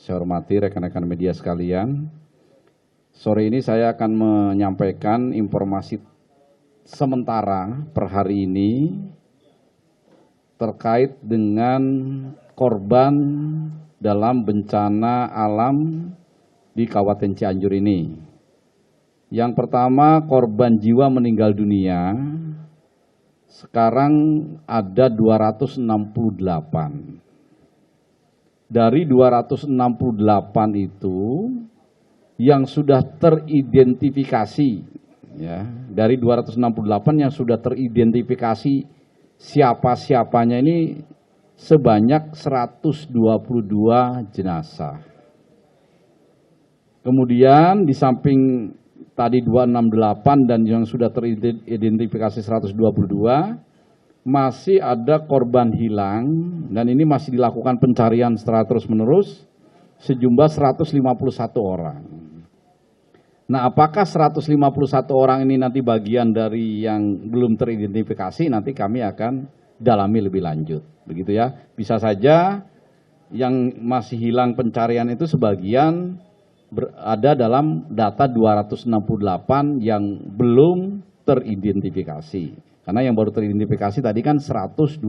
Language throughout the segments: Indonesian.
saya hormati rekan-rekan media sekalian. Sore ini saya akan menyampaikan informasi sementara per hari ini terkait dengan korban dalam bencana alam di Kabupaten Cianjur ini. Yang pertama, korban jiwa meninggal dunia sekarang ada 268. Dari 268 itu yang sudah teridentifikasi, ya, dari 268 yang sudah teridentifikasi siapa-siapanya ini sebanyak 122 jenazah. Kemudian di samping tadi 268 dan yang sudah teridentifikasi 122, masih ada korban hilang dan ini masih dilakukan pencarian secara terus-menerus sejumlah 151 orang. Nah, apakah 151 orang ini nanti bagian dari yang belum teridentifikasi, nanti kami akan dalami lebih lanjut. Begitu ya, bisa saja yang masih hilang pencarian itu sebagian ada dalam data 268 yang belum teridentifikasi. Karena yang baru teridentifikasi tadi kan 122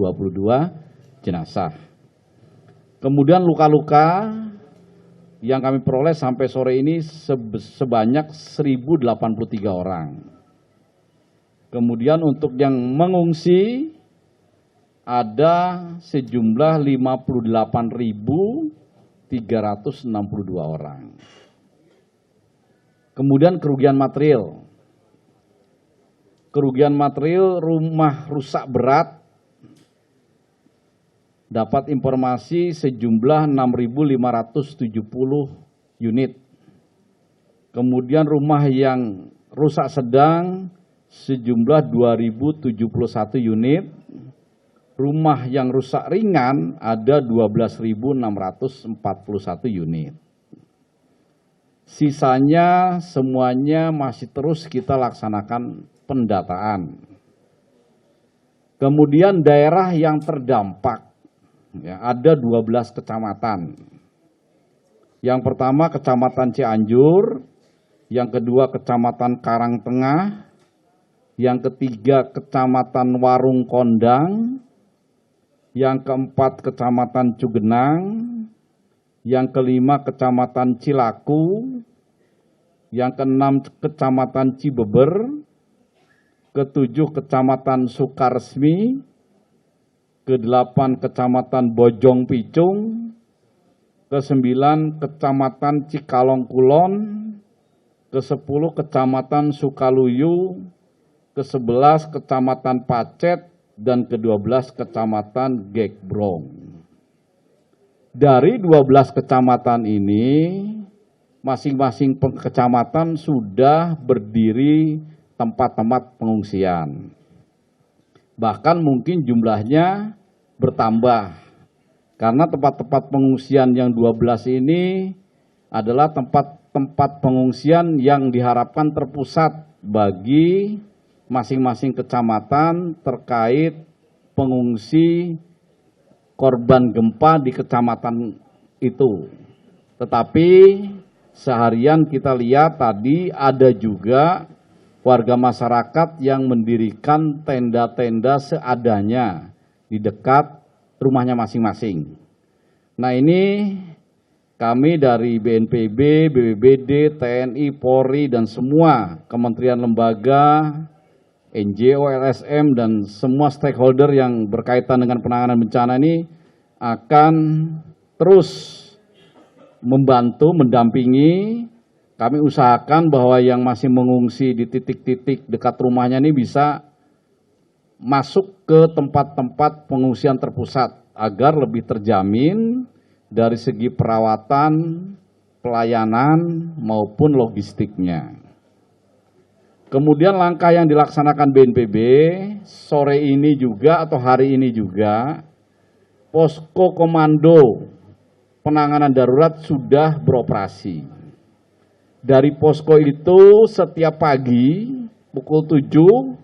jenazah. Kemudian luka-luka yang kami peroleh sampai sore ini sebanyak 1.083 orang. Kemudian untuk yang mengungsi ada sejumlah 58.362 orang. Kemudian kerugian material. Kerugian material rumah rusak berat dapat informasi sejumlah 6.570 unit. Kemudian rumah yang rusak sedang sejumlah 2.071 unit. Rumah yang rusak ringan ada 12.641 unit. Sisanya semuanya masih terus kita laksanakan pendataan. Kemudian daerah yang terdampak, ya, ada 12 kecamatan. Yang pertama Kecamatan Cianjur, yang kedua Kecamatan Karangtengah, yang ketiga Kecamatan Warung Kondang, yang keempat Kecamatan Cugenang, yang kelima Kecamatan Cilaku, yang keenam Kecamatan Cibeber, ketujuh Kecamatan Sukaresmi, kedelapan Kecamatan Bojong Picung, kesembilan Kecamatan Cikalong Kulon, kesepuluh Kecamatan Sukaluyu, ke-11 Kecamatan Pacet, dan ke-12 Kecamatan Gekbrong. Dari 12 kecamatan ini, masing-masing kecamatan sudah berdiri tempat-tempat pengungsian. Bahkan mungkin jumlahnya bertambah. Karena tempat-tempat pengungsian yang 12 ini adalah tempat-tempat pengungsian yang diharapkan terpusat bagi masing-masing kecamatan terkait pengungsi korban gempa di kecamatan itu. Tetapi seharian kita lihat tadi ada juga warga masyarakat yang mendirikan tenda-tenda seadanya di dekat rumahnya masing-masing. Nah, ini kami dari BNPB, BPBD, TNI, Polri, dan semua kementerian lembaga, NGO, LSM, dan semua stakeholder yang berkaitan dengan penanganan bencana ini akan terus membantu, mendampingi. Kami usahakan bahwa yang masih mengungsi di titik-titik dekat rumahnya ini bisa masuk ke tempat-tempat pengungsian terpusat agar lebih terjamin dari segi perawatan, pelayanan, maupun logistiknya. Kemudian langkah yang dilaksanakan BNPB sore ini juga atau hari ini juga, posko komando penanganan darurat sudah beroperasi. Dari posko itu setiap pagi pukul 7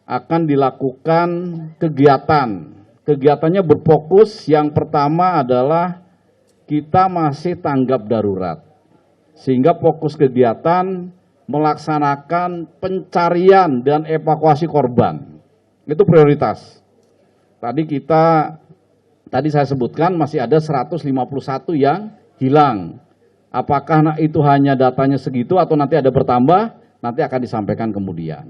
akan dilakukan kegiatan. Kegiatannya berfokus, yang pertama adalah kita masih tanggap darurat. Sehingga fokus kegiatan melaksanakan pencarian dan evakuasi korban. Itu prioritas. Tadi saya sebutkan masih ada 151 yang hilang. Apakah itu hanya datanya segitu atau nanti ada bertambah, nanti akan disampaikan kemudian.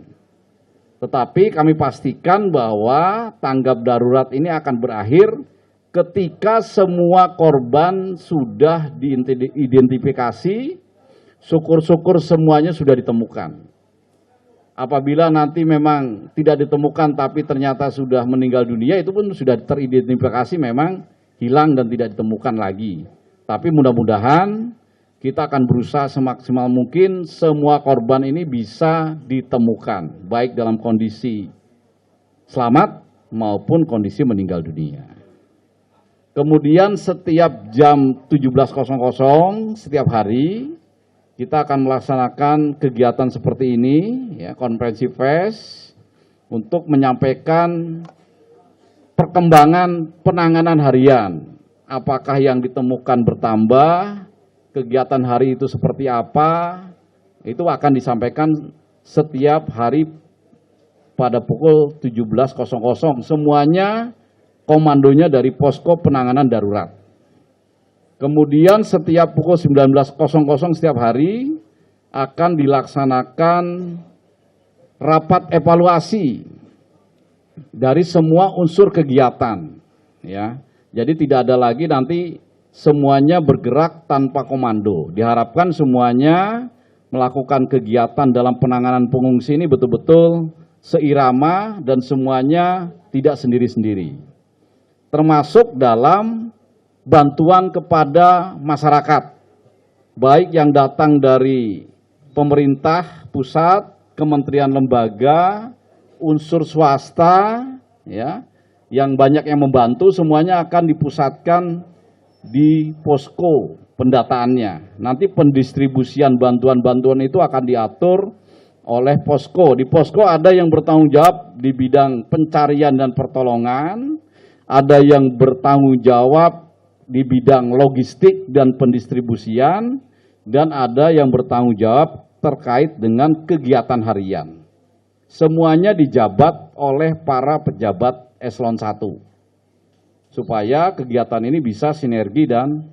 Tetapi kami pastikan bahwa tanggap darurat ini akan berakhir ketika semua korban sudah diidentifikasi, syukur-syukur semuanya sudah ditemukan. Apabila nanti memang tidak ditemukan tapi ternyata sudah meninggal dunia, itu pun sudah teridentifikasi memang hilang dan tidak ditemukan lagi. Tapi mudah-mudahan kita akan berusaha semaksimal mungkin semua korban ini bisa ditemukan, baik dalam kondisi selamat maupun kondisi meninggal dunia. Kemudian setiap jam 17.00 setiap hari kita akan melaksanakan kegiatan seperti ini, ya, konferensi pers untuk menyampaikan perkembangan penanganan harian. Apakah yang ditemukan bertambah, kegiatan hari itu seperti apa, itu akan disampaikan setiap hari pada pukul 17.00. Semuanya komandonya dari posko penanganan darurat. Kemudian setiap pukul 19.00 setiap hari akan dilaksanakan rapat evaluasi dari semua unsur kegiatan. Ya, jadi tidak ada lagi nanti semuanya bergerak tanpa komando. Diharapkan semuanya melakukan kegiatan dalam penanganan pengungsi ini betul-betul seirama dan semuanya tidak sendiri-sendiri. Termasuk dalam bantuan kepada masyarakat, baik yang datang dari pemerintah pusat, kementerian lembaga, unsur swasta, ya, yang banyak yang membantu, semuanya akan dipusatkan di posko pendataannya. Nanti pendistribusian bantuan-bantuan itu akan diatur oleh posko. Di posko ada yang bertanggung jawab di bidang pencarian dan pertolongan, ada yang bertanggung jawab di bidang logistik dan pendistribusian, dan ada yang bertanggung jawab terkait dengan kegiatan harian. Semuanya dijabat oleh para pejabat eselon 1. Supaya kegiatan ini bisa sinergi dan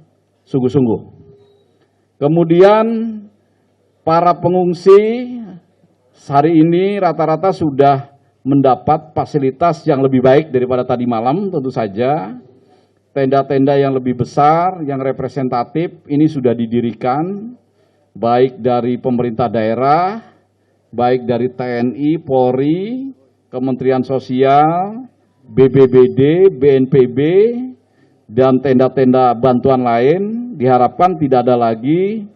sungguh-sungguh. Kemudian para pengungsi hari ini rata-rata sudah mendapat fasilitas yang lebih baik daripada tadi malam, tentu saja. Tenda-tenda yang lebih besar, yang representatif ini sudah didirikan, baik dari pemerintah daerah, baik dari TNI, Polri, Kementerian Sosial, BPBD, BNPB, dan tenda-tenda bantuan lain. Diharapkan tidak ada lagi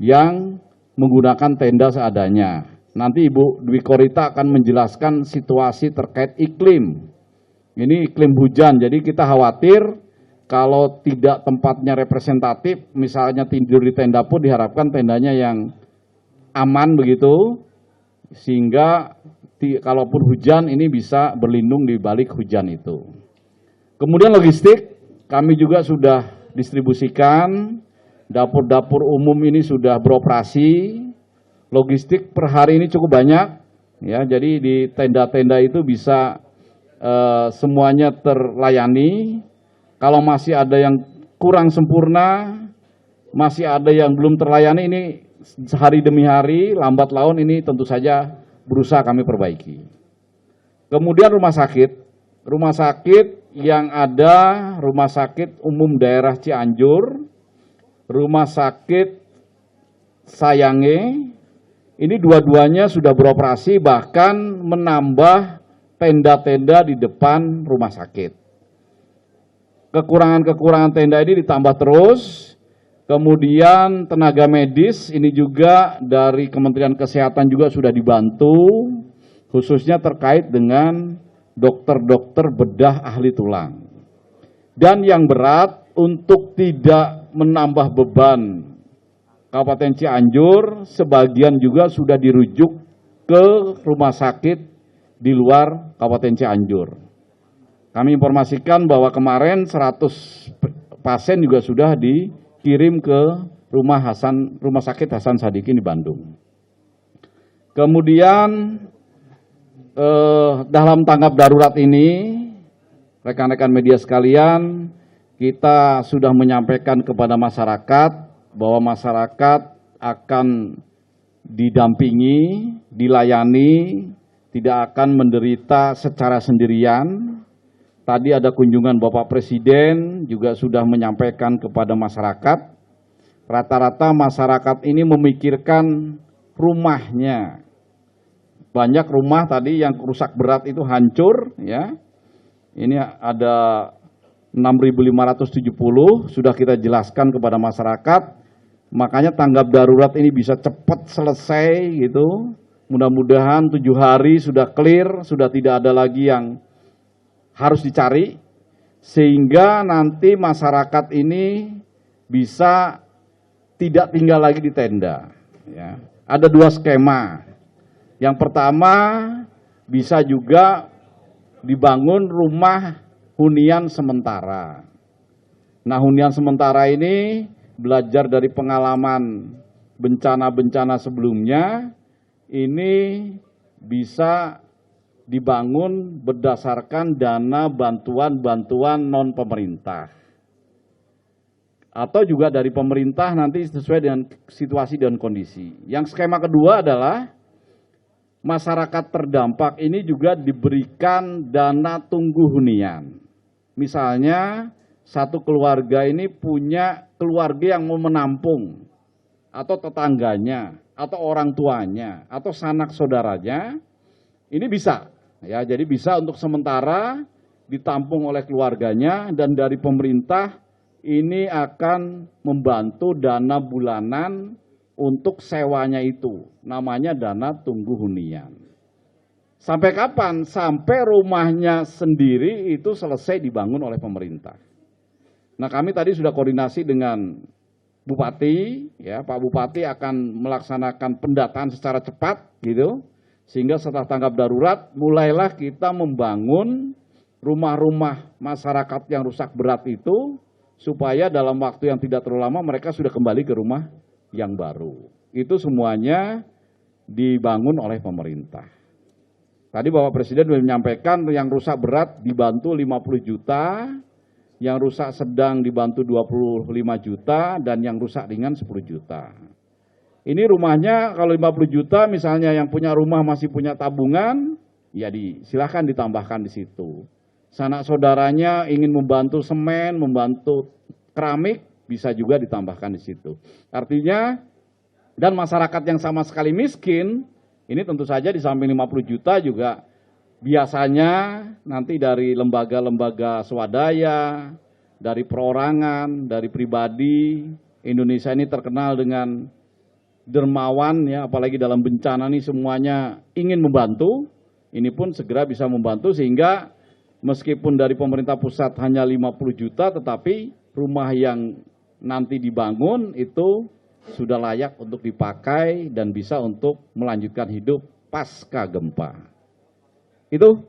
yang menggunakan tenda seadanya. Nanti Ibu Dwi Korita akan menjelaskan situasi terkait iklim. Ini iklim hujan, jadi kita khawatir kalau tidak tempatnya representatif, misalnya tidur di tenda pun diharapkan tendanya yang aman begitu, sehingga kalaupun hujan ini bisa berlindung di balik hujan itu. Kemudian logistik, kami juga sudah distribusikan, dapur-dapur umum ini sudah beroperasi. Logistik per hari ini cukup banyak, ya. Jadi di tenda-tenda itu bisa semuanya terlayani. Kalau masih ada yang kurang sempurna, masih ada yang belum terlayani, ini hari demi hari, lambat laun ini tentu saja berusaha kami perbaiki. Kemudian rumah sakit yang ada, Rumah Sakit Umum Daerah Cianjur, Rumah Sakit Sayange, ini dua-duanya sudah beroperasi, bahkan menambah tenda-tenda di depan rumah sakit. Kekurangan-kekurangan tenda ini ditambah terus. Kemudian tenaga medis ini juga dari Kementerian Kesehatan juga sudah dibantu, khususnya terkait dengan dokter-dokter bedah ahli tulang. Dan yang berat, untuk tidak menambah beban Kabupaten Cianjur, sebagian juga sudah dirujuk ke rumah sakit di luar Kabupaten Cianjur. Kami informasikan bahwa kemarin 100 pasien juga sudah kirim ke Rumah Sakit Hasan Sadikin di Bandung. Kemudian dalam tanggap darurat ini, rekan-rekan media sekalian, kita sudah menyampaikan kepada masyarakat bahwa masyarakat akan didampingi, dilayani, tidak akan menderita secara sendirian. Tadi ada kunjungan Bapak Presiden juga sudah menyampaikan kepada masyarakat, rata-rata masyarakat ini memikirkan rumahnya. Banyak rumah tadi yang rusak berat itu hancur, ya. Ini ada 6.570, sudah kita jelaskan kepada masyarakat. Makanya tanggap darurat ini bisa cepat selesai gitu. Mudah-mudahan 7 hari sudah clear, sudah tidak ada lagi yang harus dicari, sehingga nanti masyarakat ini bisa tidak tinggal lagi di tenda. Ya. Ada 2 skema. Yang pertama, bisa juga dibangun rumah hunian sementara. Nah, hunian sementara ini belajar dari pengalaman bencana-bencana sebelumnya, ini bisa dibangun berdasarkan dana bantuan-bantuan non-pemerintah. Atau juga dari pemerintah nanti sesuai dengan situasi dan kondisi. Yang skema kedua adalah masyarakat terdampak ini juga diberikan dana tunggu hunian. Misalnya satu keluarga ini punya keluarga yang mau menampung, atau tetangganya, atau orang tuanya, atau sanak saudaranya, ini bisa. Ya, jadi bisa untuk sementara ditampung oleh keluarganya, dan dari pemerintah ini akan membantu dana bulanan untuk sewanya itu, namanya dana tunggu hunian. Sampai kapan? Sampai rumahnya sendiri itu selesai dibangun oleh pemerintah. Nah, kami tadi sudah koordinasi dengan Bupati, ya, Pak Bupati akan melaksanakan pendataan secara cepat, gitu, sehingga setelah tanggap darurat, mulailah kita membangun rumah-rumah masyarakat yang rusak berat itu, supaya dalam waktu yang tidak terlalu lama mereka sudah kembali ke rumah yang baru. Itu semuanya dibangun oleh pemerintah. Tadi Bapak Presiden sudah menyampaikan yang rusak berat dibantu 50 juta, yang rusak sedang dibantu 25 juta, dan yang rusak ringan 10 juta. Ini rumahnya kalau 50 juta misalnya yang punya rumah masih punya tabungan, ya silakan ditambahkan di situ. Sanak saudaranya ingin membantu semen, membantu keramik, bisa juga ditambahkan di situ. Artinya, dan masyarakat yang sama sekali miskin, ini tentu saja di samping 50 juta juga biasanya nanti dari lembaga-lembaga swadaya, dari perorangan, dari pribadi. Indonesia ini terkenal dengan dermawan, ya, apalagi dalam bencana ini semuanya ingin membantu. Ini pun segera bisa membantu, sehingga meskipun dari pemerintah pusat hanya 50 juta, tetapi rumah yang nanti dibangun itu sudah layak untuk dipakai dan bisa untuk melanjutkan hidup pasca gempa. Itu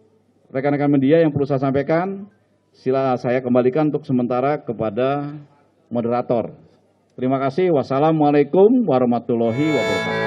rekan-rekan media yang perlu saya sampaikan. Sila saya kembalikan untuk sementara kepada moderator. Terima kasih. Wassalamualaikum warahmatullahi wabarakatuh.